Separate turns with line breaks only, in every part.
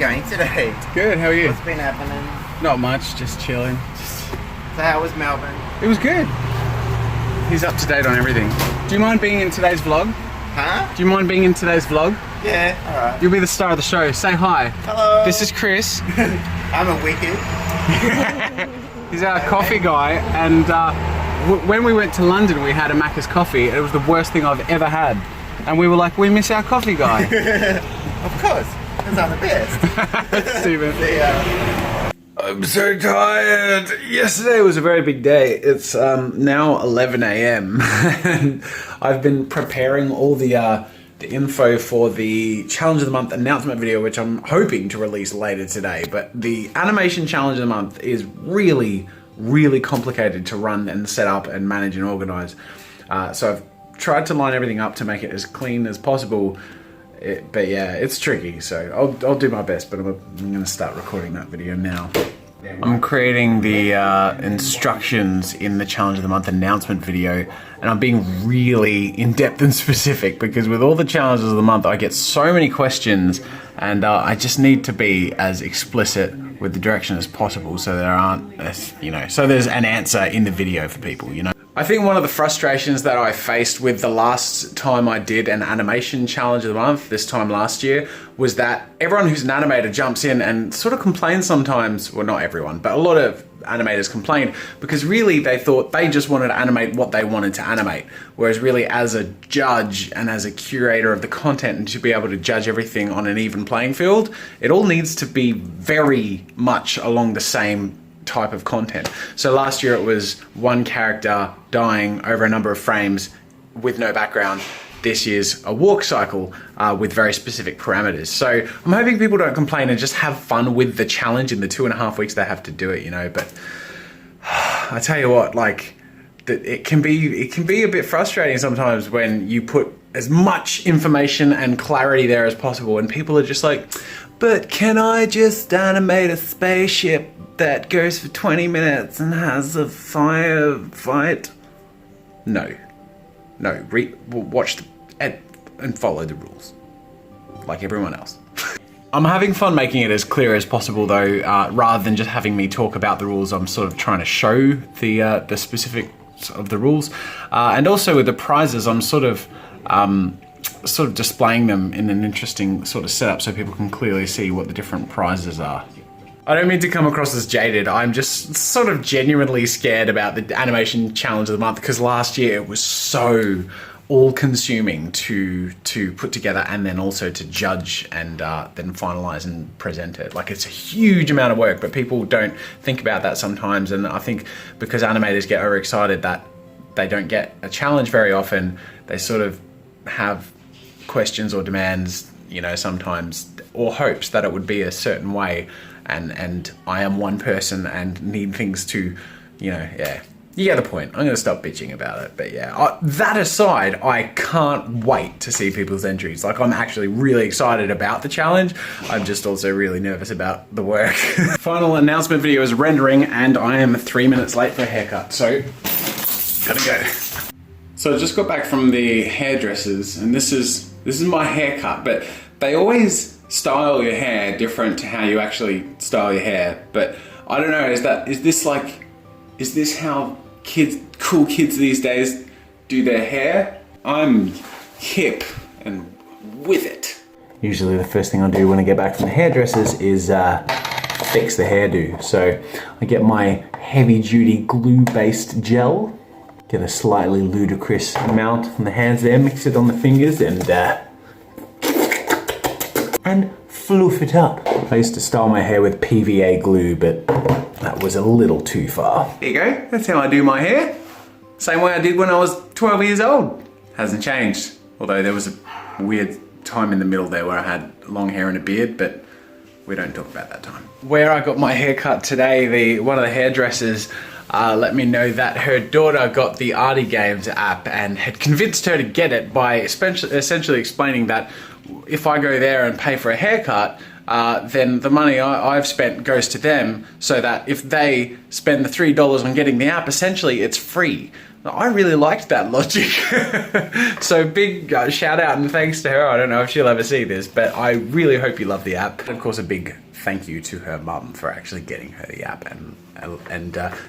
going today?
Good, how are you?
What's been happening?
Not much, just chilling.
So how was Melbourne?
It was good. He's up to date on everything. Do you mind being in today's vlog?
Huh?
Do you mind being in today's vlog?
Yeah, alright.
You'll be the star of the show. Say hi.
Hello.
This is Chris.
I'm a wicked.
He's our coffee guy, and when we went to London, we had a Macca's coffee. It was the worst thing I've ever had. And we were like, we miss our coffee guy.
Of course, because I'm the best.
Steven. I'm so tired. Yesterday was a very big day. It's now 11 AM and I've been preparing all the info for the Challenge of the Month announcement video, which I'm hoping to release later today. But the animation Challenge of the Month is really, really complicated to run and set up and manage and organize. So I've tried to line everything up to make it as clean as possible. But yeah, it's tricky, so I'll do my best, but I'm gonna start recording that video now. I'm creating the instructions in the Challenge of the Month announcement video, and I'm being really in-depth and specific because with all the challenges of the month, I get so many questions, and I just need to be as explicit with the direction as possible so there aren't, so there's an answer in the video for people, I think one of the frustrations that I faced with the last time I did an animation challenge of the month, this time last year, was that everyone who's an animator jumps in and sort of complains sometimes, well not everyone, but a lot of animators complained because really they thought they just wanted to animate what they wanted to animate. Whereas really as a judge and as a curator of the content and to be able to judge everything on an even playing field, it all needs to be very much along the same type of content. So last year it was one character dying over a number of frames with no background. This year's a walk cycle with very specific parameters. So I'm hoping people don't complain and just have fun with the challenge in the 2.5 weeks they have to do it, but I tell you what, it can be a bit frustrating sometimes when you put as much information and clarity there as possible and people are just like, but can I just animate a spaceship that goes for 20 minutes and has a firefight? No. Watch and follow the rules, like everyone else. I'm having fun making it as clear as possible though, rather than just having me talk about the rules. I'm sort of trying to show the specifics of the rules. And also with the prizes, I'm sort of displaying them in an interesting sort of setup so people can clearly see what the different prizes are. I don't mean to come across as jaded, I'm just sort of genuinely scared about the animation challenge of the month because last year it was so all-consuming to put together and then also to judge and then finalize and present it. Like, it's a huge amount of work, but people don't think about that sometimes, and I think because animators get overexcited that they don't get a challenge very often, they sort of have questions or demands, sometimes, or hopes that it would be a certain way. And I am one person and need things to, yeah. You get the point. I'm gonna stop bitching about it, but yeah. That aside, I can't wait to see people's entries. Like, I'm actually really excited about the challenge. I'm just also really nervous about the work. Final announcement video is rendering and I am 3 minutes late for a haircut, so gotta go. So I just got back from the hairdressers and this is my haircut, but they always style your hair different to how you actually style your hair. But I don't know, is this how cool kids these days do their hair? I'm hip and with it. Usually the first thing I do when I get back from the hairdressers is fix the hairdo. So I get my heavy duty glue based gel, get a slightly ludicrous amount on the hands there, mix it on the fingers and fluff it up. I used to style my hair with PVA glue, but that was a little too far. There you go, that's how I do my hair. Same way I did when I was 12 years old. Hasn't changed. Although there was a weird time in the middle there where I had long hair and a beard, but we don't talk about that time. Where I got my haircut today, one of the hairdressers let me know that her daughter got the Artie Games app and had convinced her to get it by essentially explaining that if I go there and pay for a haircut, then the money I've spent goes to them, so that if they spend the $3 on getting the app, essentially it's free. I really liked that logic. So big shout out and thanks to her. I don't know if she'll ever see this, but I really hope you love the app. And of course, a big thank you to her mum for actually getting her the app and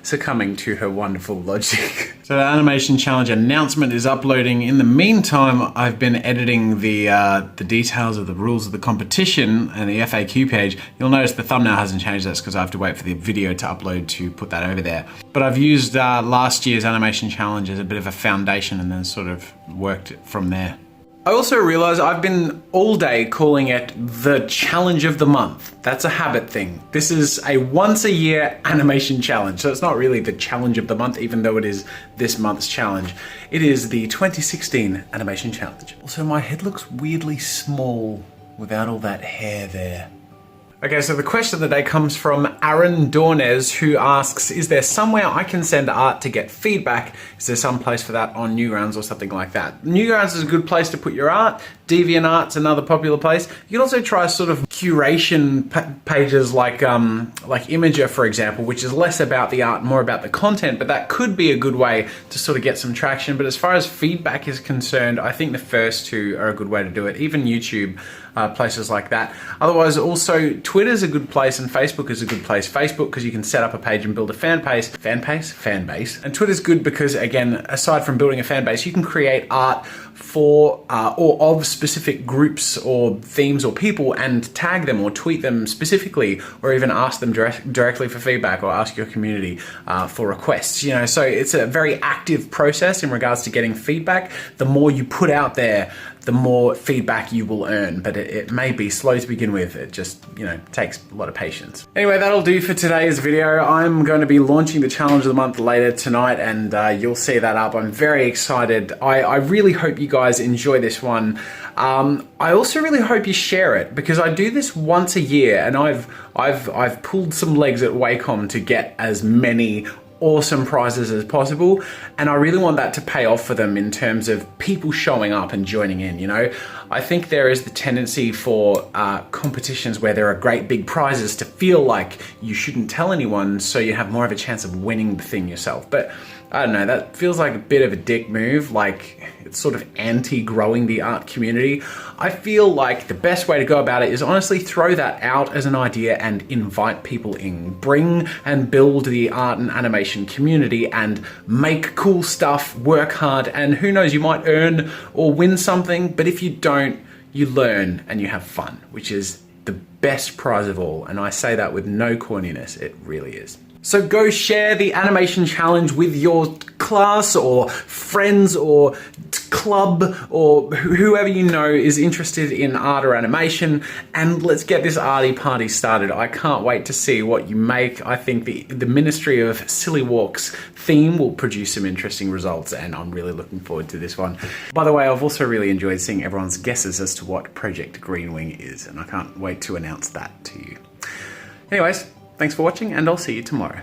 succumbing to her wonderful logic. So the Animation Challenge announcement is uploading. In the meantime, I've been editing the details of the rules of the competition and the FAQ page. You'll notice the thumbnail hasn't changed. That's because I have to wait for the video to upload to put that over there. But I've used last year's Animation Challenge as a bit of a foundation and then sort of worked it from there. I also realized I've been all day calling it the challenge of the month. That's a habit thing. This is a once a year animation challenge. So it's not really the challenge of the month, even though it is this month's challenge. It is the 2016 animation challenge. Also, my head looks weirdly small without all that hair there. Okay, so the question of the day comes from Aaron Dornez, who asks, is there somewhere I can send art to get feedback? Is there some place for that on Newgrounds or something like that? Newgrounds is a good place to put your art. DeviantArt's another popular place. You can also try sort of curation pages like Imager, for example, which is less about the art, more about the content, but that could be a good way to sort of get some traction. But as far as feedback is concerned, I think the first two are a good way to do it. Even YouTube, places like that. Otherwise, also Twitter's a good place and Facebook is a good place. Facebook, because you can set up a page and build a fan base. And Twitter's good because, again, aside from building a fan base, you can create art for or of specific groups or themes or people and tag them or tweet them specifically, or even ask them directly for feedback or ask your community for requests. You know, so it's a very active process in regards to getting feedback. The more you put out there, the more feedback you will earn, but it may be slow to begin with. It just, you know, takes a lot of patience. Anyway, that'll do for today's video. I'm going to be launching the challenge of the month later tonight, and you'll see that up. I'm very excited. I really hope you guys enjoy this one. I also really hope you share it, because I do this once a year, and I've pulled some legs at Wacom to get as many awesome prizes as possible, and I really want that to pay off for them in terms of people showing up and joining in. You know, I think there is the tendency for competitions where there are great big prizes to feel like you shouldn't tell anyone, so you have more of a chance of winning the thing yourself. But I don't know, that feels like a bit of a dick move. Like, it's sort of anti-growing the art community. I feel like the best way to go about it is honestly throw that out as an idea and invite people in. Bring and build the art and animation community and make cool stuff, work hard, and who knows, you might earn or win something, but if you don't, you learn and you have fun, which is the best prize of all. And I say that with no corniness, it really is. So go share the animation challenge with your class or friends or club or whoever you know is interested in art or animation, and let's get this arty party started. I can't wait to see what you make. I think the Ministry of Silly Walks theme will produce some interesting results, and I'm really looking forward to this one. By the way, I've also really enjoyed seeing everyone's guesses as to what Project Greenwing is, and I can't wait to announce that to you. Anyways, thanks for watching, and I'll see you tomorrow.